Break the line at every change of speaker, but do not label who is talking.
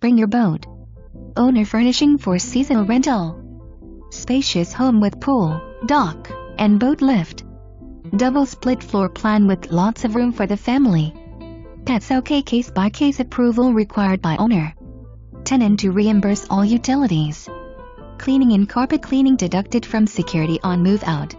Bring your boat. Owner furnishing for seasonal rental. Spacious home with pool, dock, and boat lift. Double split floor plan with lots of room for the family. Cache Cay case-by-case approval required by owner. Tenant to reimburse all utilities. Cleaning and carpet cleaning deducted from security on move out.